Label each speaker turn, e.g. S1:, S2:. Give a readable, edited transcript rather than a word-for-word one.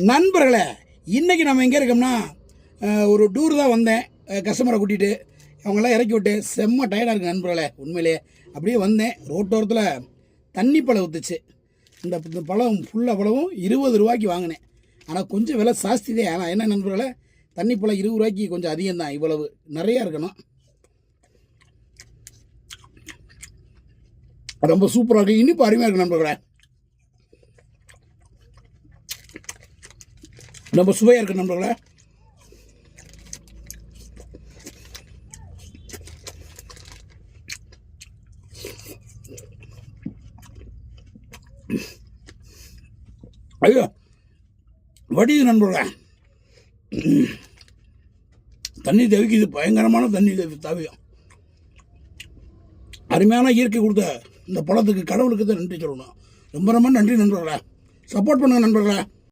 S1: நண்பர்களே, இன்றைக்கி நம்ம எங்கே இருக்கோம்னா ஒரு டூர் தான் வந்தேன். கஸ்டமரை கூட்டிகிட்டு அவங்களாம் இறக்கி விட்டு செம்ம டயர்டாக இருக்குது நண்பர்களே. உண்மையிலே அப்படியே வந்தேன். ரோட்டோரத்தில் தண்ணி பழம் ஊற்றுச்சு. இந்த பழம் ஃபுல்லாக பழமும் 20 ரூபாய்க்கு வாங்கினேன். ஆனால் கொஞ்சம் விலை ஜாஸ்தி தான். ஆனால் என்ன நண்பர்களே, தண்ணி பழம் 20 ரூபாய்க்கு கொஞ்சம் அதிகம்தான். இவ்வளவு நிறையா இருக்கணும். ரொம்ப சூப்பராக இருக்குது. இனிப்பு அருமையாக இருக்குது நண்பர்களே. ரொம்ப சுவையாக இருக்குது நண்பர்களே. ஐயோ வடிது நண்பர்களே, தண்ணி தவிக்குது. பயங்கரமான தண்ணி தவிக்கும். அருமையான இயற்கை கொடுத்த இந்த பழத்துக்கு கடவுளுக்கு தான் நன்றி சொல்லணும். ரொம்ப ரொம்ப நன்றி நண்பர்களே. சப்போர்ட் பண்ணுங்க நண்பர்களே.